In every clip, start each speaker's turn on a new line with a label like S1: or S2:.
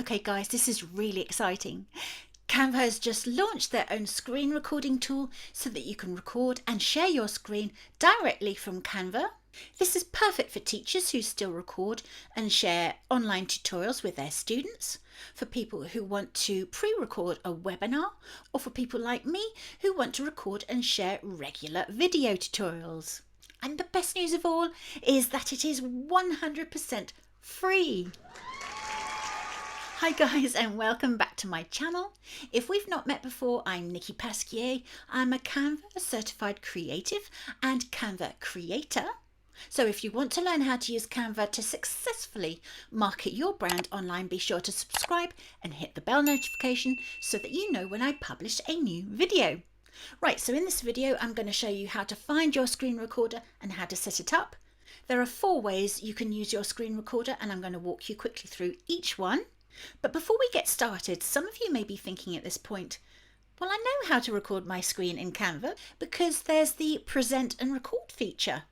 S1: Okay guys, this is really exciting. Canva has just launched their own screen recording tool so that you can record and share your screen directly from Canva. This is perfect for teachers who still record and share online tutorials with their students, for people who want to pre-record a webinar, or for people like me who want to record and share regular video tutorials. And the best news of all is that it is 100% free. Hi guys, and welcome back to my channel. If we've not met before, I'm Nicky Pasquier. I'm a Canva certified creative and Canva creator. So if you want to learn how to use Canva to successfully market your brand online, be sure to subscribe and hit the bell notification so that you know when I publish a new video. Right, so in this video I'm going to show you how to find your screen recorder and how to set it up. There are 4 ways you can use your screen recorder, and I'm going to walk you quickly through each one. But before we get started, some of you may be thinking at this point, well, I know how to record my screen in Canva because there's the present and record feature.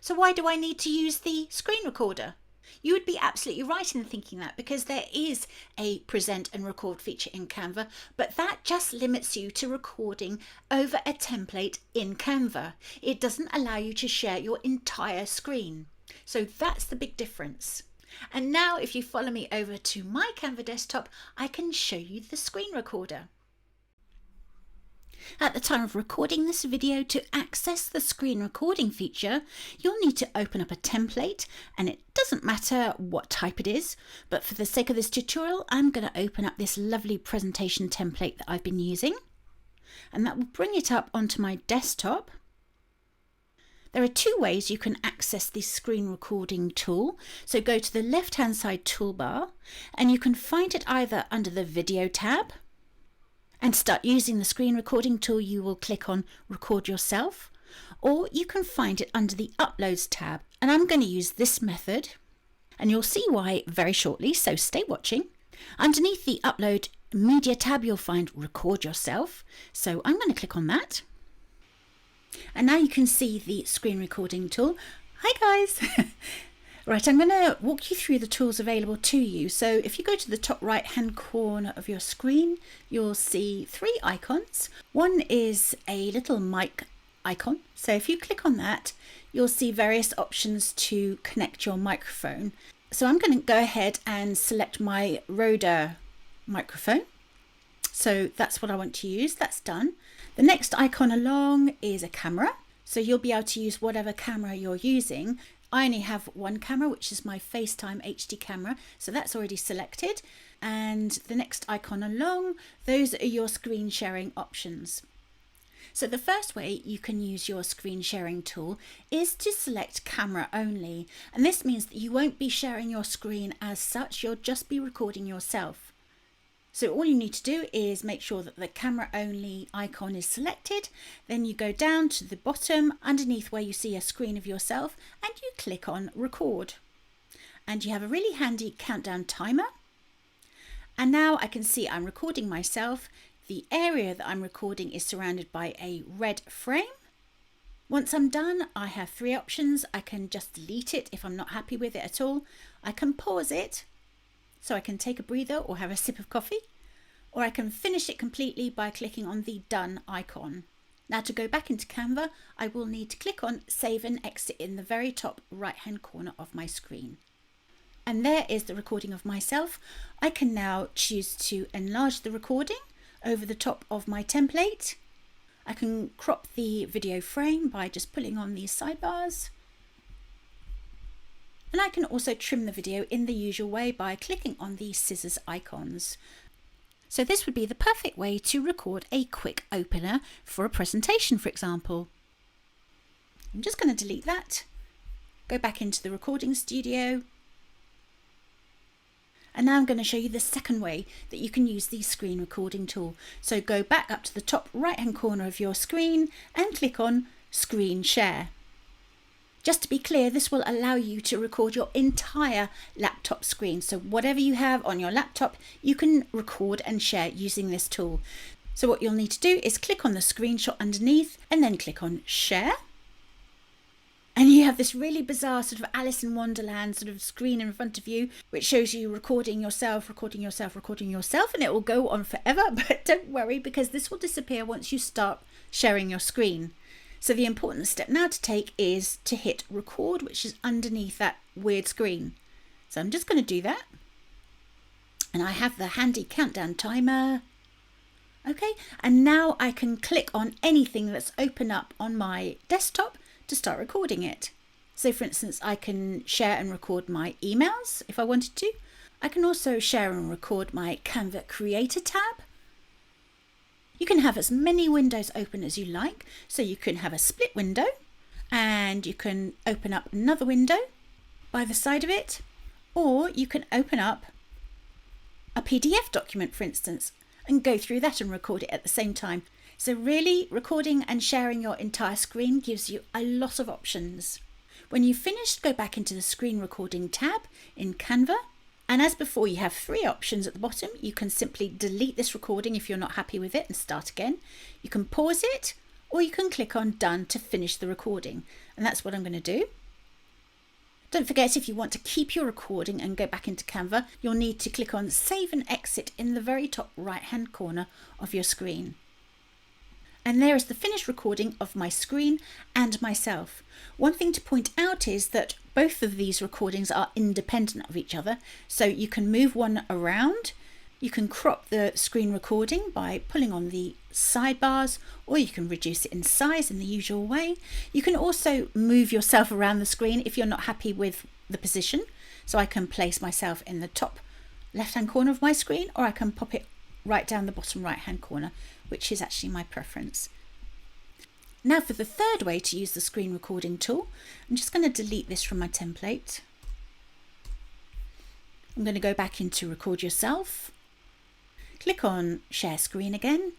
S1: So why do I need to use the screen recorder? You would be absolutely right in thinking that, because there is a present and record feature in Canva, but that just limits you to recording over a template in Canva. It doesn't allow you to share your entire screen. So that's the big difference. And now if you follow me over to my Canva desktop, I can show you the screen recorder. At the time of recording this video, to access the screen recording feature, you'll need to open up a template, and it doesn't matter what type it is, but for the sake of this tutorial, I'm going to open up this lovely presentation template that I've been using, and that will bring it up onto my desktop. There are 2 ways you can access this screen recording tool. So go to the left-hand side toolbar, and you can find it either under the video tab. And start using the screen recording tool, you will click on record yourself, or you can find it under the uploads tab. And I'm going to use this method, and you'll see why very shortly, so stay watching. Underneath the upload media tab, you'll find record yourself. So I'm going to click on that. And now you can see the screen recording tool. Hi guys! Right, I'm going to walk you through the tools available to you. So if you go to the top right hand corner of your screen, you'll see 3 icons. One is a little mic icon. So if you click on that, you'll see various options to connect your microphone. So I'm going to go ahead and select my Rode microphone. So that's what I want to use. That's done. The next icon along is a camera. So you'll be able to use whatever camera you're using. I only have one camera, which is my FaceTime HD camera. So that's already selected. And the next icon along, those are your screen sharing options. So the first way you can use your screen sharing tool is to select camera only. And this means that you won't be sharing your screen as such. You'll just be recording yourself. So all you need to do is make sure that the camera only icon is selected. Then you go down to the bottom underneath where you see a screen of yourself, and you click on record. And you have a really handy countdown timer. And now I can see I'm recording myself. The area that I'm recording is surrounded by a red frame. Once I'm done, I have 3 options. I can just delete it if I'm not happy with it at all. I can pause it, so I can take a breather or have a sip of coffee, or I can finish it completely by clicking on the done icon. Now to go back into Canva, I will need to click on save and exit in the very top right hand corner of my screen. And there is the recording of myself. I can now choose to enlarge the recording over the top of my template. I can crop the video frame by just pulling on these sidebars. And I can also trim the video in the usual way by clicking on the scissors icons. So this would be the perfect way to record a quick opener for a presentation, for example. I'm just going to delete that, go back into the recording studio. And now I'm going to show you the second way that you can use the screen recording tool. So go back up to the top right hand corner of your screen and click on screen share. Just to be clear, this will allow you to record your entire laptop screen. So whatever you have on your laptop, you can record and share using this tool. So what you'll need to do is click on the screenshot underneath and then click on share. And you have this really bizarre sort of Alice in Wonderland sort of screen in front of you, which shows you recording yourself, and it will go on forever. But don't worry, because this will disappear once you start sharing your screen. So the important step now to take is to hit record, which is underneath that weird screen. So I'm just going to do that. And I have the handy countdown timer. Okay, and now I can click on anything that's open up on my desktop to start recording it. So for instance, I can share and record my emails if I wanted to. I can also share and record my Canva Creator tab. You can have as many windows open as you like. So you can have a split window and you can open up another window by the side of it, or you can open up a PDF document, for instance, and go through that and record it at the same time. So really, recording and sharing your entire screen gives you a lot of options. When you've finished, go back into the screen recording tab in Canva. And as before, you have 3 options at the bottom. You can simply delete this recording if you're not happy with it and start again. You can pause it, or you can click on done to finish the recording. And that's what I'm going to do. Don't forget, if you want to keep your recording and go back into Canva, you'll need to click on save and exit in the very top right hand corner of your screen. And there is the finished recording of my screen and myself. One thing to point out is that both of these recordings are independent of each other. So you can move one around. You can crop the screen recording by pulling on the sidebars, or you can reduce it in size in the usual way. You can also move yourself around the screen if you're not happy with the position. So I can place myself in the top left-hand corner of my screen, or I can pop it right down the bottom right-hand corner, which is actually my preference. Now for the third way to use the screen recording tool, I'm just going to delete this from my template. I'm going to go back into Record Yourself, click on Share Screen again,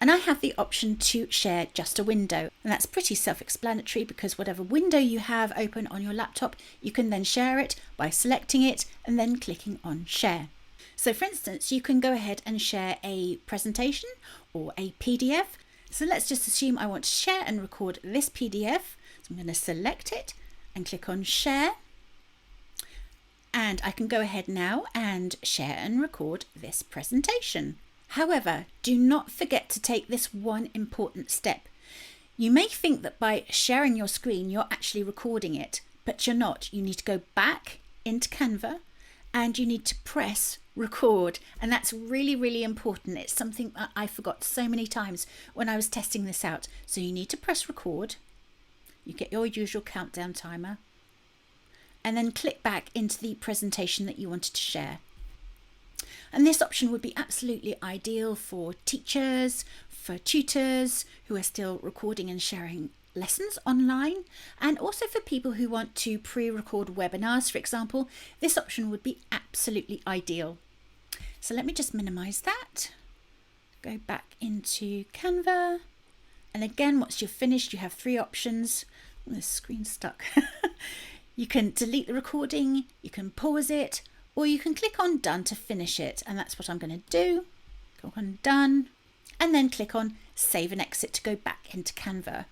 S1: and I have the option to share just a window. And that's pretty self-explanatory, because whatever window you have open on your laptop, you can then share it by selecting it and then clicking on Share. So for instance, you can go ahead and share a presentation or a PDF. So let's just assume I want to share and record this PDF. So I'm going to select it and click on Share. And I can go ahead now and share and record this presentation. However, do not forget to take this one important step. You may think that by sharing your screen, you're actually recording it, but you're not. You need to go back into Canva and you need to press record. And that's really, really important. It's something that I forgot so many times when I was testing this out. So you need to press record. You get your usual countdown timer, and then click back into the presentation that you wanted to share. And this option would be absolutely ideal for teachers, for tutors who are still recording and sharing lessons online, and also for people who want to pre-record webinars, for example. This option would be absolutely ideal. So let me just minimize that, go back into Canva, and again, once you're finished, you have 3 options. Oh, the screen's stuck. You can delete the recording, you can pause it, or you can click on done to finish it. And that's what I'm going to do. Click on done, and then click on save and exit to go back into Canva.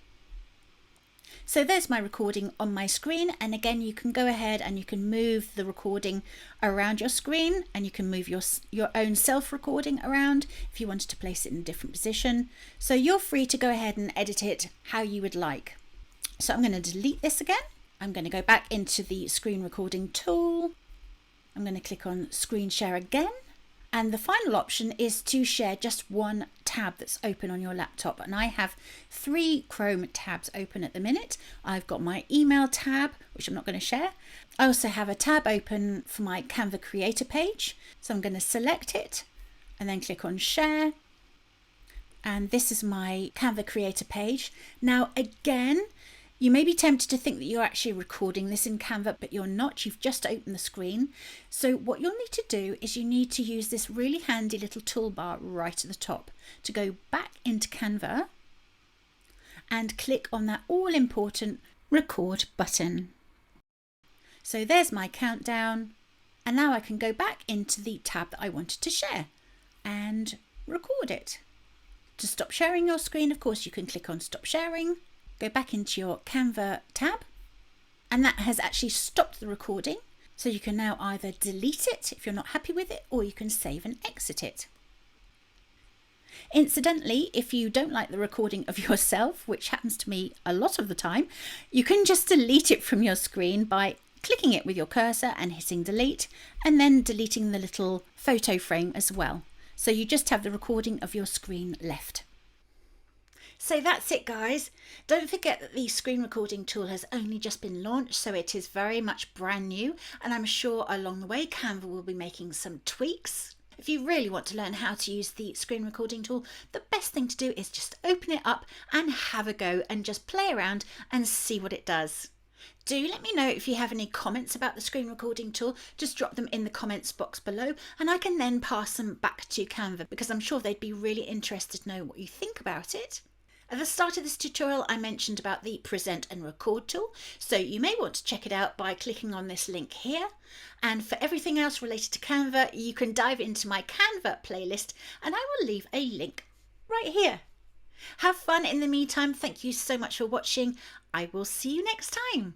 S1: So there's my recording on my screen. And again, you can go ahead and you can move the recording around your screen, and you can move your own self-recording around if you wanted to place it in a different position. So you're free to go ahead and edit it how you would like. So I'm going to delete this again. I'm going to go back into the screen recording tool. I'm going to click on screen share again. And the final option is to share just one tab that's open on your laptop. And I have 3 Chrome tabs open at the minute. I've got my email tab, which I'm not going to share. I also have a tab open for my Canva Creator page. So I'm going to select it and then click on share. And this is my Canva Creator page. Now, again, you may be tempted to think that you're actually recording this in Canva, but you're not. You've just opened the screen. So what you'll need to do is you need to use this really handy little toolbar right at the top to go back into Canva and click on that all-important record button. So there's my countdown. And now I can go back into the tab that I wanted to share and record it. To stop sharing your screen, of course, you can click on stop sharing. Go back into your Canva tab and that has actually stopped the recording. So you can now either delete it if you're not happy with it, or you can save and exit it. Incidentally, if you don't like the recording of yourself, which happens to me a lot of the time, you can just delete it from your screen by clicking it with your cursor and hitting delete, and then deleting the little photo frame as well. So you just have the recording of your screen left. So that's it, guys. Don't forget that the screen recording tool has only just been launched, so it is very much brand new, and I'm sure along the way Canva will be making some tweaks. If you really want to learn how to use the screen recording tool, the best thing to do is just open it up and have a go and just play around and see what it does. Do let me know if you have any comments about the screen recording tool. Just drop them in the comments box below and I can then pass them back to Canva, because I'm sure they'd be really interested to know what you think about it. At the start of this tutorial, I mentioned about the present and record tool, so you may want to check it out by clicking on this link here. And for everything else related to Canva, you can dive into my Canva playlist, and I will leave a link right here. Have fun in the meantime. Thank you so much for watching. I will see you next time.